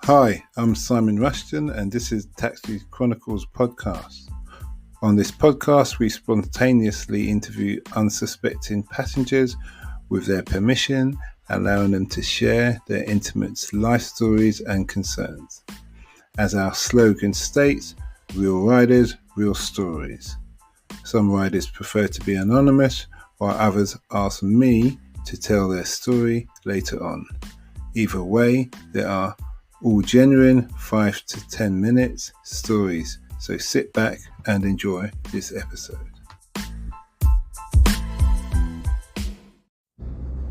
Hi, I'm Simon Rushton, and this is Taxi Chronicles podcast. On this podcast, we spontaneously interview unsuspecting passengers with their permission, allowing them to share their intimate life stories and concerns. As our slogan states, real riders, real stories. Some riders prefer to be anonymous, while others ask me to tell their story later on. Either way, there are all genuine 5 to 10 minutes stories, so sit back and enjoy this episode.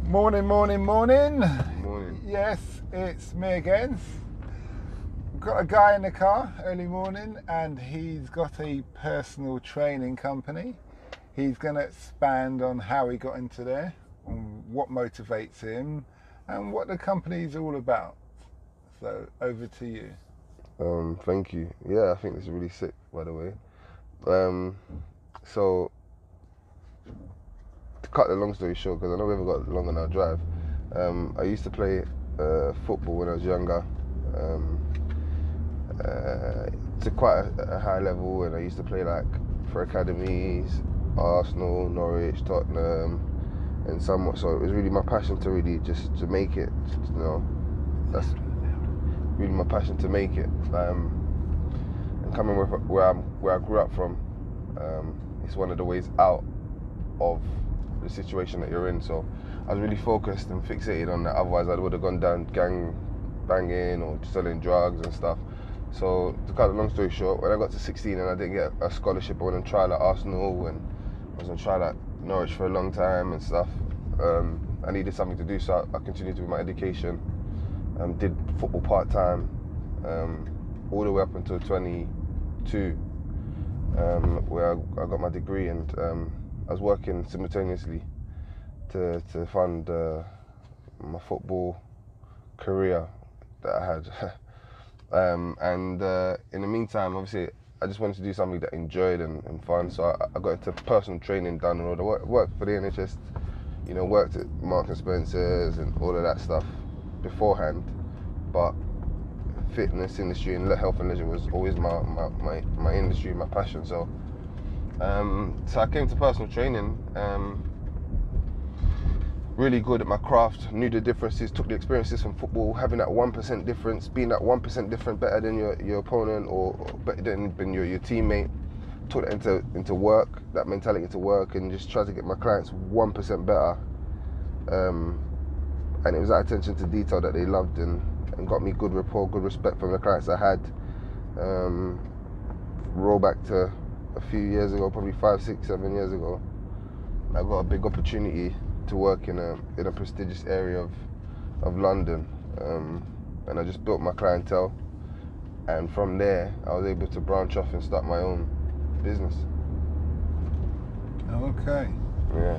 Morning. Morning. Yes, it's me again. Got a guy in the car early morning, and he's got a personal training company. He's going to expand on how he got into there, on what motivates him, and what the company is all about. So over to you. Thank you. Yeah, I think this is really sick, by the way. So to cut the long story short, because I know we haven't got long on our drive, I used to play football when I was younger, to quite a high level, and I used to play like for academies, Arsenal, Norwich, Tottenham, and somewhat. So it was really my passion to really just to make it. You know, that's really my passion to make it. And coming where I grew up from, it's one of the ways out of the situation that you're in. So I was really focused and fixated on that. Otherwise, I would have gone down gang banging or selling drugs and stuff. So to cut the long story short, when I got to 16 and I didn't get a scholarship, I went on trial at Arsenal, and I was on trial at Norwich for a long time and stuff. I needed something to do, so I continued with my education. Did football part-time all the way up until 22, where I got my degree, and I was working simultaneously to fund my football career that I had. And in the meantime, obviously, I just wanted to do something that I enjoyed and fun, so I got into personal training down the road. I worked for the NHS, you know, worked at Marks and Spencer's and all of that stuff beforehand, but fitness industry and health and leisure was always my industry, my passion. So I came to personal training, really good at my craft, knew the differences, took the experiences from football, having that 1% difference, being that 1% different better than your opponent or better than your teammate, took that into work, that mentality into work, and just tried to get my clients 1% better. And it was that attention to detail that they loved, and got me good rapport, good respect from the clients I had. Roll back to a few years ago, probably 5, 6, 7 years ago, I got a big opportunity to work in a prestigious area of London, and I just built my clientele, and from there I was able to branch off and start my own business. Okay. Yeah.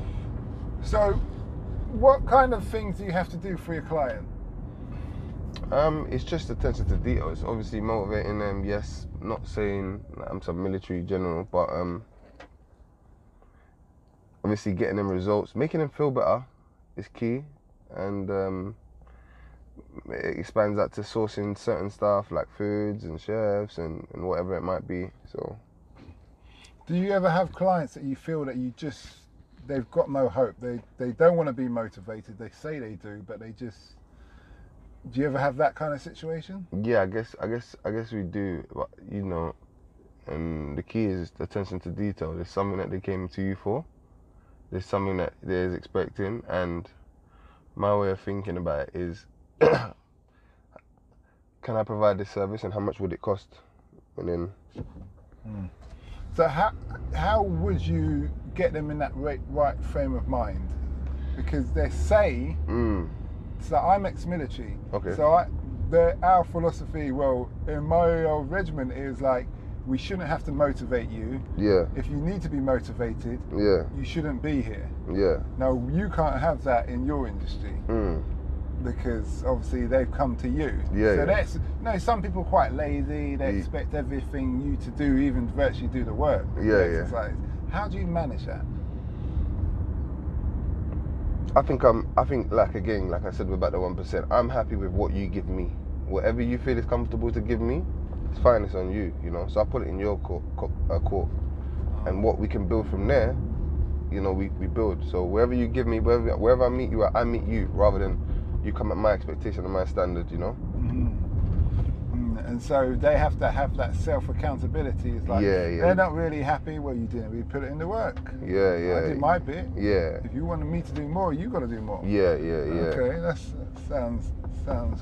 So what kind of things do you have to do for your client? It's just attention to detail. It's obviously motivating them. Yes, not saying I'm some military general, but obviously getting them results, making them feel better is key, and it expands that to sourcing certain stuff like foods and chefs and whatever it might be. So, do you ever have clients that you feel that they've got no hope? They don't want to be motivated. They say they do, but they just. Do you ever have that kind of situation? Yeah, I guess we do. But, you know, and the key is attention to detail. There's something that they came to you for. There's something that they're expecting, and my way of thinking about it is, can I provide this service, and how much would it cost? And then. So how would you get them in that right frame of mind? Because they say. So I'm ex-military. Okay. So our philosophy, well, in my old regiment, is like, we shouldn't have to motivate you. Yeah. If you need to be motivated, yeah, you shouldn't be here. Yeah. Now, you can't have that in your industry. Because obviously they've come to you. Yeah. So that's, some people are quite lazy. They expect everything you to do, even virtually do the work. Yeah. How do you manage that? I think like I said about the 1%, I'm happy with what you give me whatever you feel is comfortable to give me, it's fine, it's on you, you know. So I put it in your court. And what we can build from there, you know, we build. So wherever you give me, wherever I meet you at, I meet you, rather than you come at my expectation and my standard, you know. And so they have to have that self-accountability. It's like, they're not really happy, well, you didn't really put it in the work. Yeah. I did my bit. Yeah. If you wanted me to do more, you got to do more. Yeah. Okay, that sounds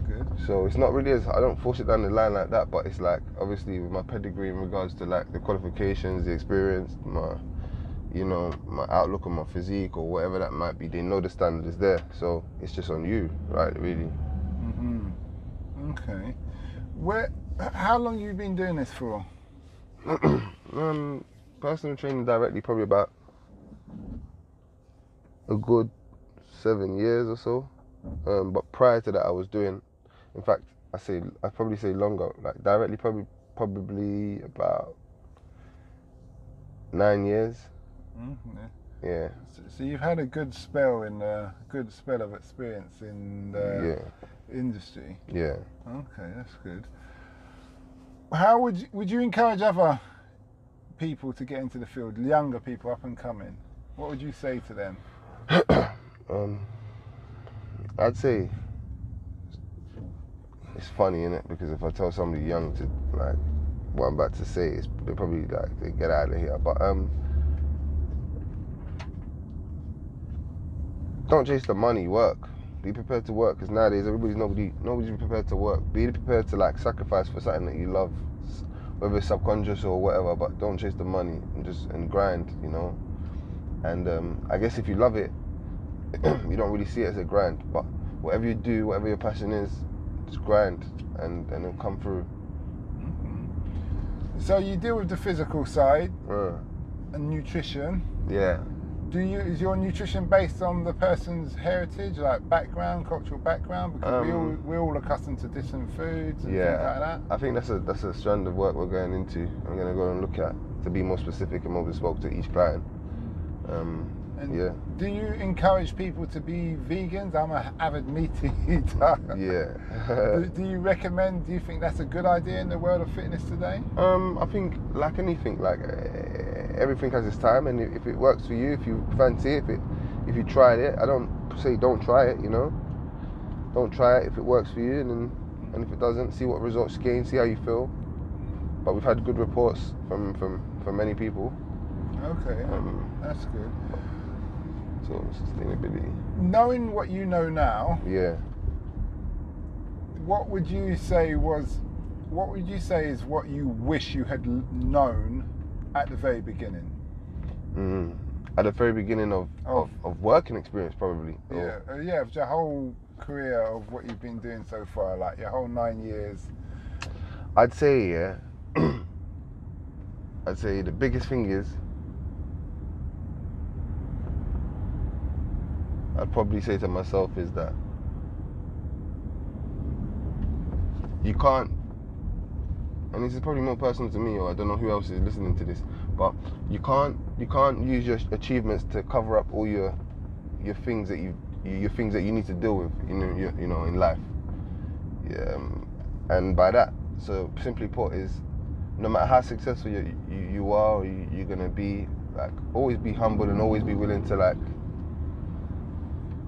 good. So it's not really I don't force it down the line like that, but it's like, obviously with my pedigree in regards to like the qualifications, the experience, my outlook on my physique or whatever that might be, they know the standard is there. So it's just on you, right, really. Okay. How long have you been doing this for? Personal training directly, probably about a good 7 years or so. But prior to that, I was doing, in fact, I'd probably say longer, like directly probably about 9 years. Yeah. So you've had a good spell of experience in the industry. Yeah. Okay, that's good. How would you encourage other people to get into the field, younger people up and coming? What would you say to them? I'd say it's funny, innit? Because if I tell somebody young to like what I'm about to say, they probably like they get out of here. But don't chase the money. Work. Be prepared to work. Because nowadays nobody's prepared to work. Be prepared to like sacrifice for something that you love, whether it's subconscious or whatever. But don't chase the money and grind. You know. And I guess if you love it, you don't really see it as a grind, but whatever you do, whatever your passion is, just grind and it'll come through. So you deal with the physical side and nutrition. Yeah. Is your nutrition based on the person's heritage, like background, cultural background? Because we're all accustomed to different foods and things like that. I think that's a strand of work we're going into. I'm going to go and look at to be more specific and more bespoke to each client. Do you encourage people to be vegans? I'm an avid meat eater. Yeah. Do you think that's a good idea in the world of fitness today? I think like anything, like everything has its time, and if it works for you, if you fancy it, if you tried it, I don't say don't try it, you know. Don't try it if it works for you, and if it doesn't, see what results you gain, see how you feel. But we've had good reports from many people. Okay, that's good. So sustainability. Knowing what you know now, what would you say is what you wish you had known at the very beginning? At the very beginning of working experience, probably. Of your whole career of what you've been doing so far, like your whole 9 years. I'd say the biggest thing is, I'd probably say to myself is that you can't, and this is probably more personal to me, or I don't know who else is listening to this, but you can't use your achievements to cover up all your things that you need to deal with in life. And by that, so simply put, is no matter how successful you are, or you're gonna be, like, always be humble and always be willing to like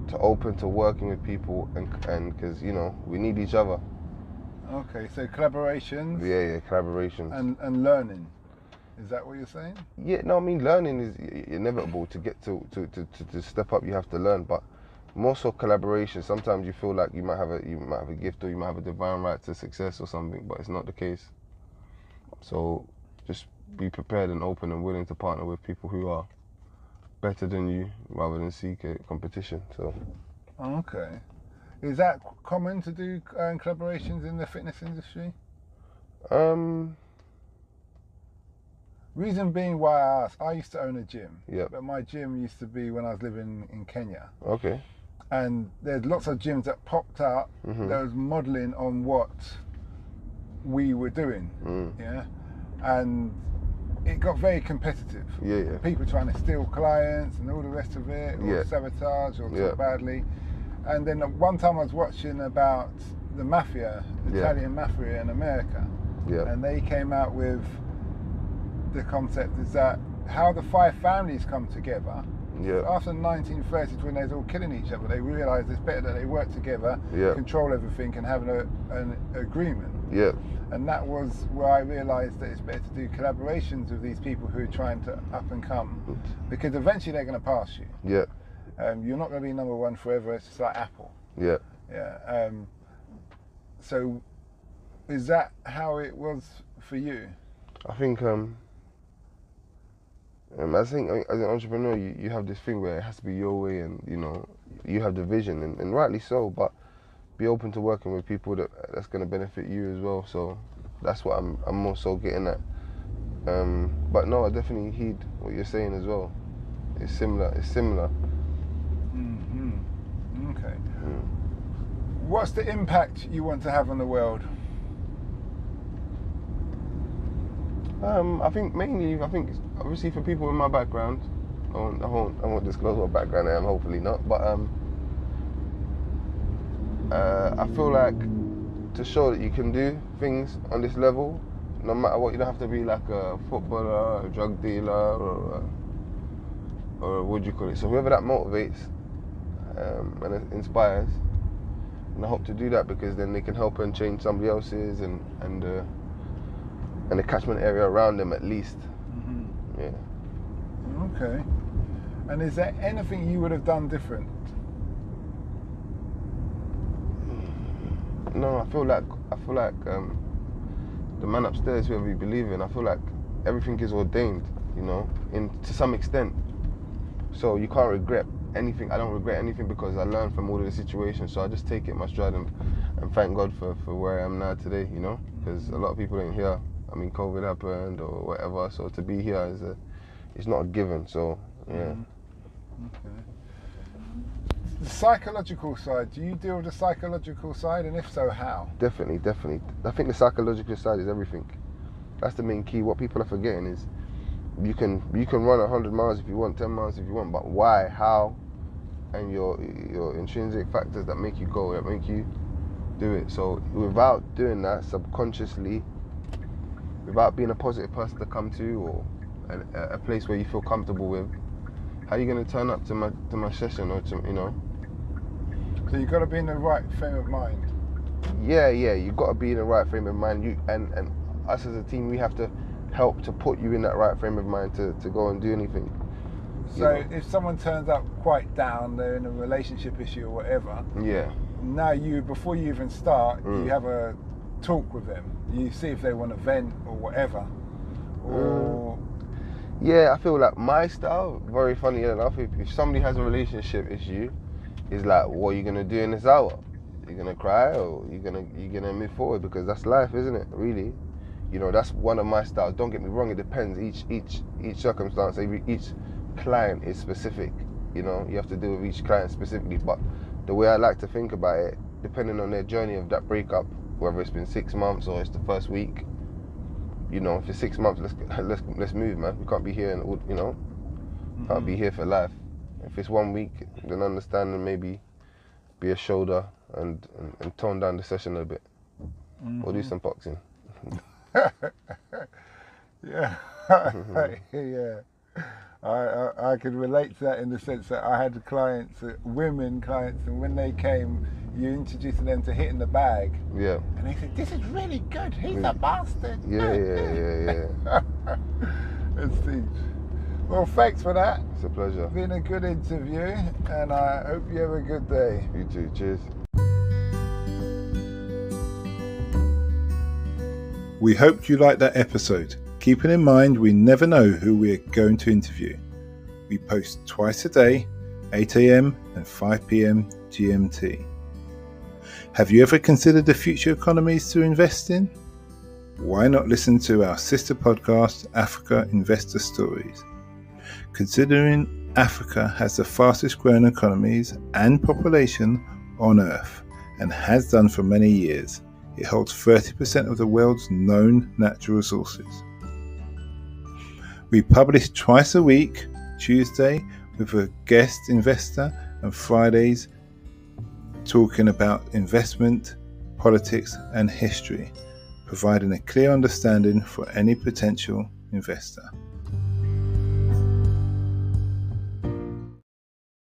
to open to working with people, and because we need each other. Okay, so collaborations. Yeah, collaborations. And learning. Is that what you're saying? Yeah, no, I mean learning is inevitable. To get to step up, you have to learn, but more so collaboration. Sometimes you feel like you might have a gift, or you might have a divine right to success or something, but it's not the case. So just be prepared and open and willing to partner with people who are better than you, rather than seek a competition. So. Okay. Is that common to do collaborations in the fitness industry? Reason being why I asked, I used to own a gym. Yeah. But my gym used to be when I was living in Kenya. Okay. And there's lots of gyms that popped up that was modelling on what we were doing. Yeah. And it got very competitive. Yeah. People trying to steal clients and all the rest of it, or sabotage, or talk badly. And then one time I was watching about the mafia, Italian mafia in America. Yeah. And they came out with the concept is that how the five families come together. Yeah. After the 1930s, when they was all killing each other, they realised it's better that they work together, control everything, and have an agreement. Yeah. And that was where I realised that it's better to do collaborations with these people who are trying to up and come, because eventually they're going to pass you. Yeah. You're not going to be number one forever. It's just like Apple. Yeah. Yeah. So, is that how it was for you? I think as an entrepreneur, you have this thing where it has to be your way, and you have the vision, and rightly so. But be open to working with people that's going to benefit you as well. So that's what I'm more so getting at. But no, I definitely heed what you're saying as well. It's similar. Mm-hmm. Okay. What's the impact you want to have on the world? I think obviously for people in my background, I won't disclose what background I am, hopefully not, but I feel like to show that you can do things on this level, no matter what. You don't have to be like a footballer, a drug dealer, or what do you call it? So whoever that motivates and inspires, and I hope to do that, because then they can help and change somebody else's and the catchment area around them at least. Mm-hmm. Yeah. Okay. And is there anything you would have done different? No, I feel like the man upstairs, whoever you believe in, I feel like everything is ordained, to some extent. So you can't regret anything. I don't regret anything, because I learned from all of the situations. So I just take it in my stride and thank God for where I am now today, because a lot of people ain't here. I mean, COVID happened or whatever, so to be here it's not a given. So yeah. Okay. The psychological side, do you deal with the psychological side, and if so, how? Definitely. I think the psychological side is everything. That's the main key. What people are forgetting is you can run 100 miles if you want, 10 miles if you want, but why, how, and your intrinsic factors that make you go, that make you do it. So without doing that subconsciously, without being a positive person to come to, or a place where you feel comfortable with, how are you going to turn up to my session, or to. So you've got to be in the right frame of mind. Yeah, you've got to be in the right frame of mind. You and us as a team, we have to help to put you in that right frame of mind to go and do anything. So if someone turns up quite down, they're in a relationship issue or whatever. Yeah. Now before you even start, you have a talk with them. You see if they want to vent or whatever. Or yeah, I feel like my style, very funny enough, if somebody has a relationship issue, it's like, what are you gonna do in this hour? You're gonna cry, or you're gonna move forward, because that's life, isn't it? Really, that's one of my styles. Don't get me wrong, it depends. Each circumstance, each client is specific. You have to deal with each client specifically. But the way I like to think about it, depending on their journey of that breakup, whether it's been 6 months or it's the first week, if it's 6 months, let's move, man. We can't be here and can't be here for life. If it's 1 week, then understand, and maybe be a shoulder and tone down the session a bit, or do some boxing. Yeah, yeah. I could relate to that in the sense that I had women clients, and when they came, you introduced them to hitting the bag. Yeah. And they said, "This is really good. He's a bastard." Yeah. It's deep. Well, thanks for that. It's a pleasure. It's been a good interview, and I hope you have a good day. You too. Cheers. We hope you liked that episode. Keeping in mind, we never know who we're going to interview. We post twice a day, 8 a.m. and 5 p.m. GMT. Have you ever considered the future economies to invest in? Why not listen to our sister podcast, Africa Investor Stories? Considering Africa has the fastest growing economies and population on Earth, and has done for many years, it holds 30% of the world's known natural resources. We publish twice a week, Tuesday with a guest investor, and Fridays talking about investment, politics, and history, providing a clear understanding for any potential investor.